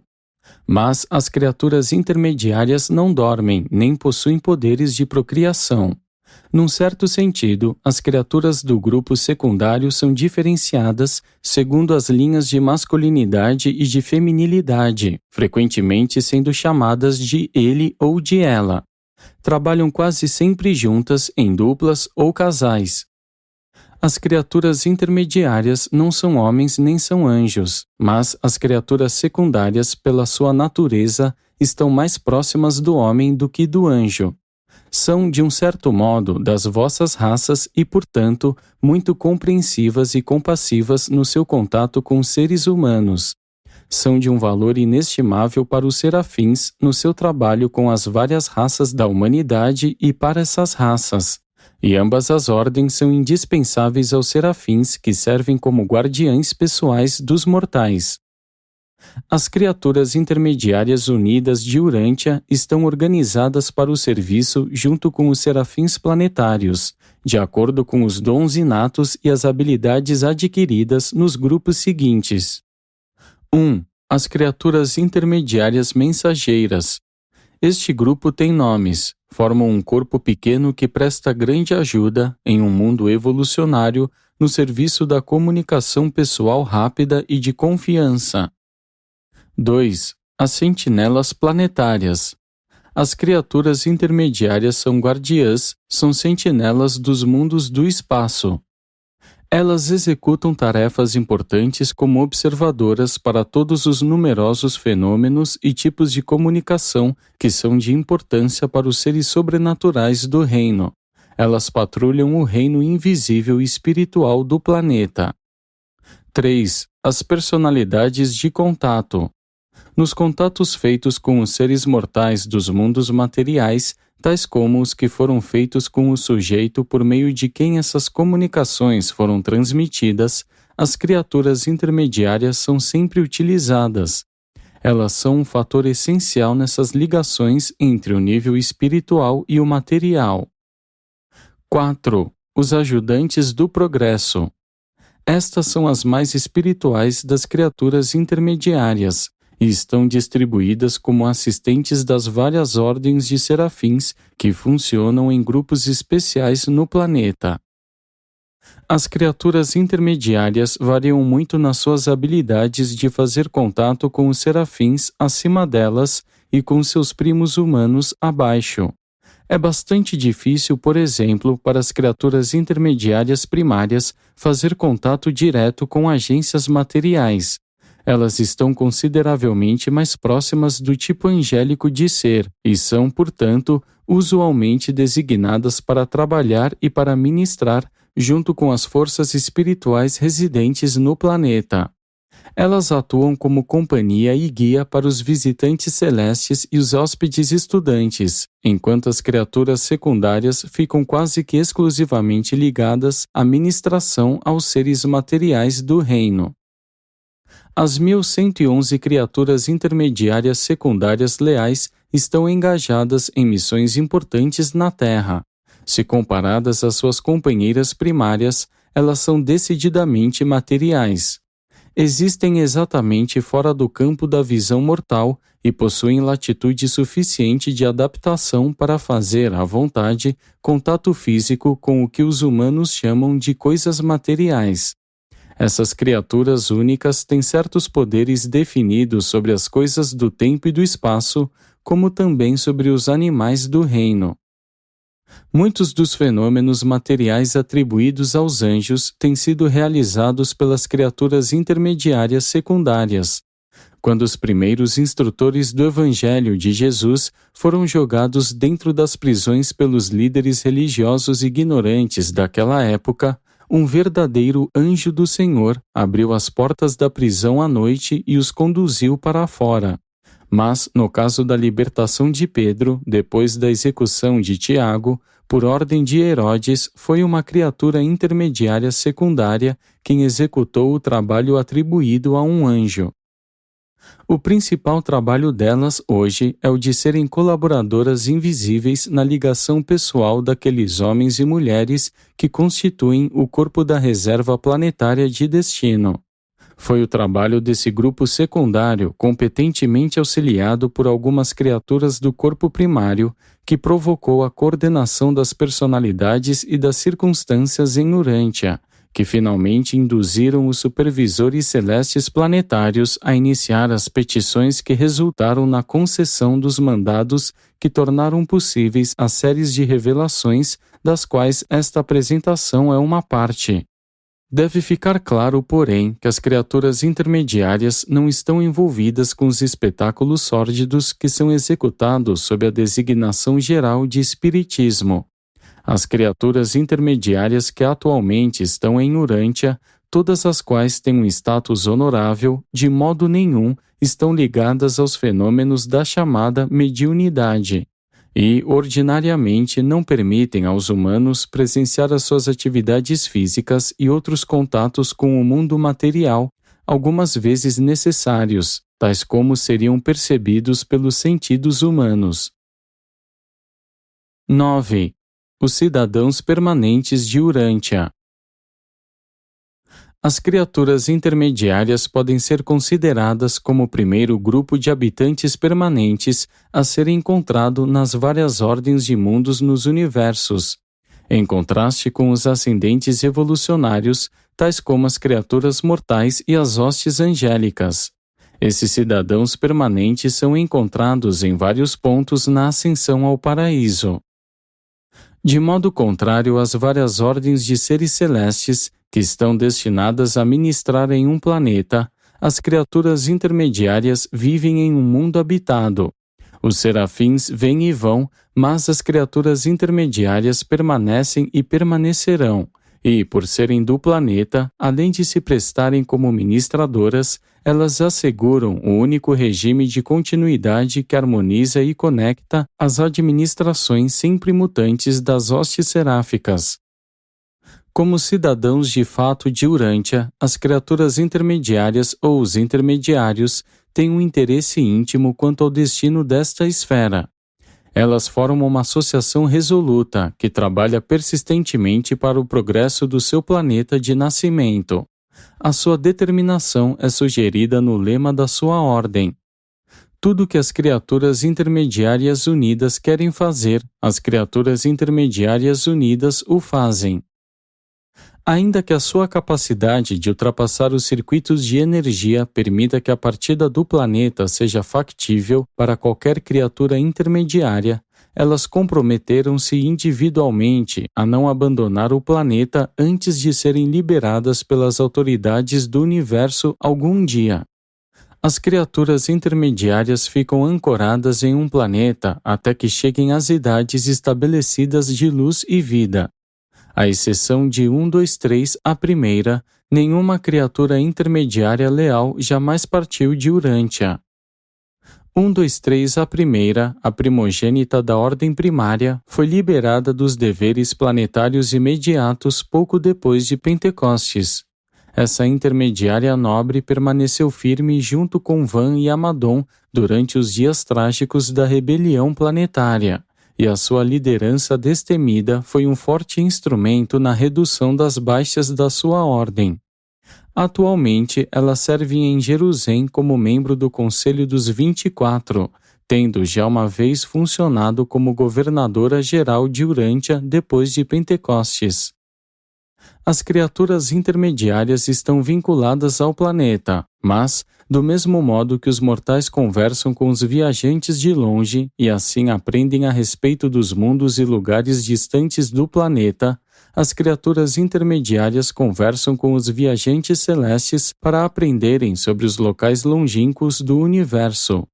Mas as criaturas intermediárias não dormem, nem possuem poderes de procriação. Num certo sentido, as criaturas do grupo secundário são diferenciadas segundo as linhas de masculinidade e de feminilidade, frequentemente sendo chamadas de ele ou de ela. Trabalham quase sempre juntas, em duplas ou casais. As criaturas intermediárias não são homens nem são anjos, mas as criaturas secundárias, pela sua natureza, estão mais próximas do homem do que do anjo. São, de um certo modo, das vossas raças e, portanto, muito compreensivas e compassivas no seu contato com os seres humanos. São de um valor inestimável para os serafins no seu trabalho com as várias raças da humanidade e para essas raças. e ambas as ordens são indispensáveis aos serafins que servem como guardiães pessoais dos mortais. As criaturas intermediárias unidas de Urântia estão organizadas para o serviço junto com os serafins planetários, de acordo com os dons inatos e as habilidades adquiridas nos grupos seguintes. 1. As criaturas intermediárias mensageiras. Este grupo tem nomes, formam um corpo pequeno que presta grande ajuda, em um mundo evolucionário, no serviço da comunicação pessoal rápida e de confiança. 2. As sentinelas planetárias. As criaturas intermediárias são guardiãs, são sentinelas dos mundos do espaço. Elas executam tarefas importantes como observadoras para todos os numerosos fenômenos e tipos de comunicação que são de importância para os seres sobrenaturais do reino. Elas patrulham o reino invisível e espiritual do planeta. 3. As personalidades de contato. Nos contatos feitos com os seres mortais dos mundos materiais, tais como os que foram feitos com o sujeito por meio de quem essas comunicações foram transmitidas, as criaturas intermediárias são sempre utilizadas. Elas são um fator essencial nessas ligações entre o nível espiritual e o material. 4. Os ajudantes do progresso. Estas são as mais espirituais das criaturas intermediárias, e estão distribuídas como assistentes das várias ordens de serafins que funcionam em grupos especiais no planeta. As criaturas intermediárias variam muito nas suas habilidades de fazer contato com os serafins acima delas e com seus primos humanos abaixo. É bastante difícil, por exemplo, para as criaturas intermediárias primárias fazer contato direto com agências materiais. Elas estão consideravelmente mais próximas do tipo angélico de ser e são, portanto, usualmente designadas para trabalhar e para ministrar junto com as forças espirituais residentes no planeta. Elas atuam como companhia e guia para os visitantes celestes e os hóspedes estudantes, enquanto as criaturas secundárias ficam quase que exclusivamente ligadas à ministração aos seres materiais do reino. As 1111 criaturas intermediárias secundárias leais estão engajadas em missões importantes na Terra. Se comparadas às suas companheiras primárias, elas são decididamente materiais. Existem exatamente fora do campo da visão mortal e possuem latitude suficiente de adaptação para fazer, à vontade, contato físico com o que os humanos chamam de coisas materiais. Essas criaturas únicas têm certos poderes definidos sobre as coisas do tempo e do espaço, como também sobre os animais do reino. Muitos dos fenômenos materiais atribuídos aos anjos têm sido realizados pelas criaturas intermediárias secundárias. Quando os primeiros instrutores do Evangelho de Jesus foram jogados dentro das prisões pelos líderes religiosos ignorantes daquela época, um verdadeiro anjo do Senhor abriu as portas da prisão à noite e os conduziu para fora. Mas, no caso da libertação de Pedro, depois da execução de Tiago, por ordem de Herodes, foi uma criatura intermediária secundária quem executou o trabalho atribuído a um anjo. O principal trabalho delas hoje é o de serem colaboradoras invisíveis na ligação pessoal daqueles homens e mulheres que constituem o corpo da reserva planetária de destino. Foi o trabalho desse grupo secundário, competentemente auxiliado por algumas criaturas do corpo primário, que provocou a coordenação das personalidades e das circunstâncias em Urântia, que finalmente induziram os supervisores celestes planetários a iniciar as petições que resultaram na concessão dos mandados que tornaram possíveis as séries de revelações das quais esta apresentação é uma parte. Deve ficar claro, porém, que as criaturas intermediárias não estão envolvidas com os espetáculos sórdidos que são executados sob a designação geral de espiritismo. As criaturas intermediárias que atualmente estão em Urântia, todas as quais têm um status honorável, de modo nenhum estão ligadas aos fenômenos da chamada mediunidade. e, ordinariamente, não permitem aos humanos presenciar as suas atividades físicas e outros contatos com o mundo material, algumas vezes necessários, tais como seriam percebidos pelos sentidos humanos. 9. Os cidadãos permanentes de Urântia. As criaturas intermediárias podem ser consideradas como o primeiro grupo de habitantes permanentes a ser encontrado nas várias ordens de mundos nos universos, em contraste com os ascendentes evolucionários, tais como as criaturas mortais e as hostes angélicas. Esses cidadãos permanentes são encontrados em vários pontos na ascensão ao paraíso. De modo contrário às várias ordens de seres celestes que estão destinadas a ministrar em um planeta, as criaturas intermediárias vivem em um mundo habitado. Os serafins vêm e vão, mas as criaturas intermediárias permanecem e permanecerão, e, por serem do planeta, além de se prestarem como ministradoras, elas asseguram o único regime de continuidade que harmoniza e conecta as administrações sempre mutantes das hostes seráficas. Como cidadãos de fato de Urântia, as criaturas intermediárias ou os intermediários têm um interesse íntimo quanto ao destino desta esfera. Elas formam uma associação resoluta que trabalha persistentemente para o progresso do seu planeta de nascimento. A sua determinação é sugerida no lema da sua ordem. Tudo que as criaturas intermediárias unidas querem fazer, as criaturas intermediárias unidas o fazem. Ainda que a sua capacidade de ultrapassar os circuitos de energia permita que a partida do planeta seja factível para qualquer criatura intermediária, elas comprometeram-se individualmente a não abandonar o planeta antes de serem liberadas pelas autoridades do universo algum dia. As criaturas intermediárias ficam ancoradas em um planeta até que cheguem às idades estabelecidas de luz e vida. À exceção de 1, 2, 3, a primeira, nenhuma criatura intermediária leal jamais partiu de Urântia. 1, 2, 3, a primeira, a primogênita da ordem primária, foi liberada dos deveres planetários imediatos pouco depois de Pentecostes. Essa intermediária nobre permaneceu firme junto com Van e Amadon durante os dias trágicos da rebelião planetária, e a sua liderança destemida foi um forte instrumento na redução das baixas da sua ordem. Atualmente, ela serve em Jerusalém como membro do Conselho dos 24, tendo já uma vez funcionado como governadora-geral de Urântia depois de Pentecostes. As criaturas intermediárias estão vinculadas ao planeta, mas, do mesmo modo que os mortais conversam com os viajantes de longe e assim aprendem a respeito dos mundos e lugares distantes do planeta, as criaturas intermediárias conversam com os viajantes celestes para aprenderem sobre os locais longínquos do universo.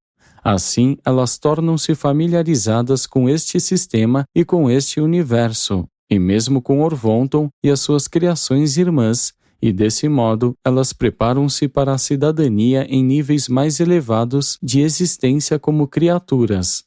Assim, elas tornam-se familiarizadas com este sistema e com este universo, e mesmo com Orvonton e as suas criações irmãs, e desse modo elas preparam-se para a cidadania em níveis mais elevados de existência como criaturas.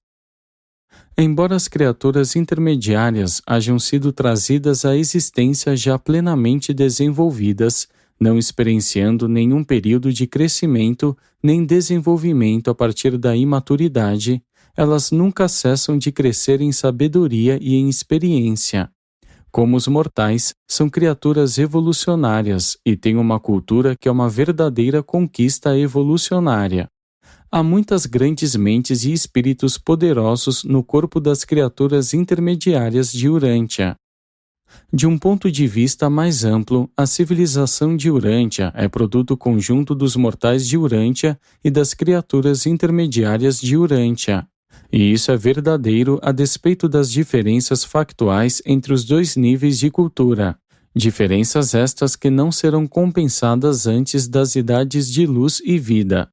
Embora as criaturas intermediárias hajam sido trazidas à existência já plenamente desenvolvidas, não experienciando nenhum período de crescimento nem desenvolvimento a partir da imaturidade, elas nunca cessam de crescer em sabedoria e em experiência. Como os mortais, são criaturas evolucionárias e têm uma cultura que é uma verdadeira conquista evolucionária. Há muitas grandes mentes e espíritos poderosos no corpo das criaturas intermediárias de Urântia. De um ponto de vista mais amplo, a civilização de Urântia é produto conjunto dos mortais de Urântia e das criaturas intermediárias de Urântia. E isso é verdadeiro a despeito das diferenças factuais entre os dois níveis de cultura, diferenças estas que não serão compensadas antes das idades de luz e vida.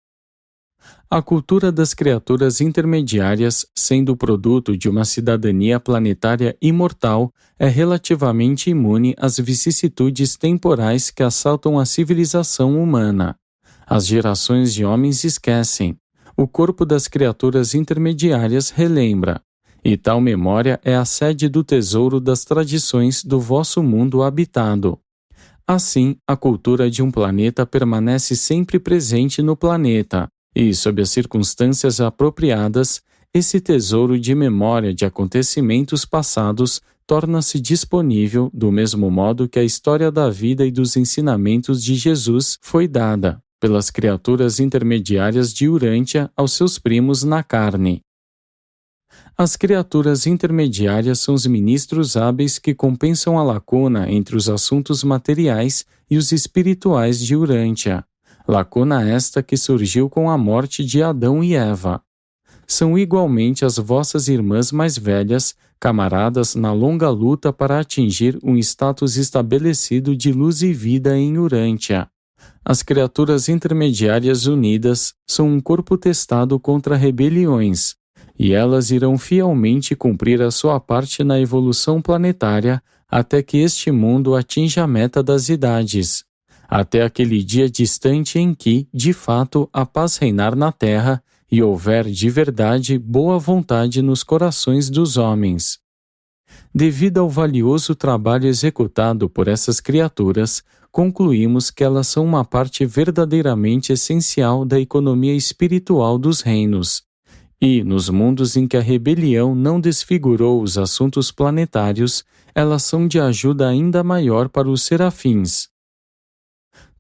A cultura das criaturas intermediárias, sendo produto de uma cidadania planetária imortal, é relativamente imune às vicissitudes temporais que assaltam a civilização humana. As gerações de homens esquecem. O corpo das criaturas intermediárias relembra. e tal memória é a sede do tesouro das tradições do vosso mundo habitado. Assim, a cultura de um planeta permanece sempre presente no planeta, e, sob as circunstâncias apropriadas, esse tesouro de memória de acontecimentos passados torna-se disponível do mesmo modo que a história da vida e dos ensinamentos de Jesus foi dada, pelas criaturas intermediárias de Urântia aos seus primos na carne. As criaturas intermediárias são os ministros hábeis que compensam a lacuna entre os assuntos materiais e os espirituais de Urântia. Lacuna esta que surgiu com a morte de Adão e Eva. São igualmente as vossas irmãs mais velhas, camaradas na longa luta para atingir um status estabelecido de luz e vida em Urântia. As criaturas intermediárias unidas são um corpo testado contra rebeliões, e elas irão fielmente cumprir a sua parte na evolução planetária até que este mundo atinja a meta das idades, até aquele dia distante em que, de fato, a paz reinar na Terra e houver de verdade boa vontade nos corações dos homens. Devido ao valioso trabalho executado por essas criaturas, concluímos que elas são uma parte verdadeiramente essencial da economia espiritual dos reinos. E, nos mundos em que a rebelião não desfigurou os assuntos planetários, elas são de ajuda ainda maior para os serafins.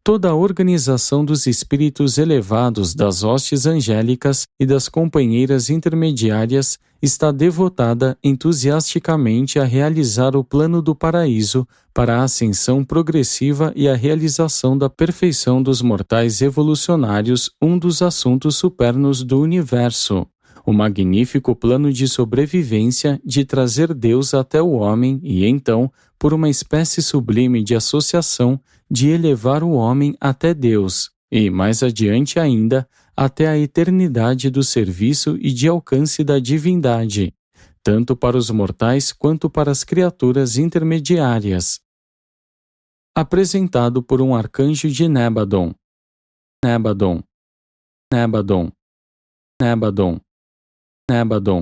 Toda a organização dos espíritos elevados das hostes angélicas e das companheiras intermediárias está devotada entusiasticamente a realizar o plano do paraíso para a ascensão progressiva e a realização da perfeição dos mortais evolucionários, um dos assuntos supernos do universo. O magnífico plano de sobrevivência de trazer Deus até o homem e então, por uma espécie sublime de associação, de elevar o homem até Deus e, mais adiante ainda, até a eternidade do serviço e de alcance da divindade, tanto para os mortais quanto para as criaturas intermediárias. Apresentado por um arcanjo de Nébadon. Nébadon. Nébadon. Nébadon. Nébadon.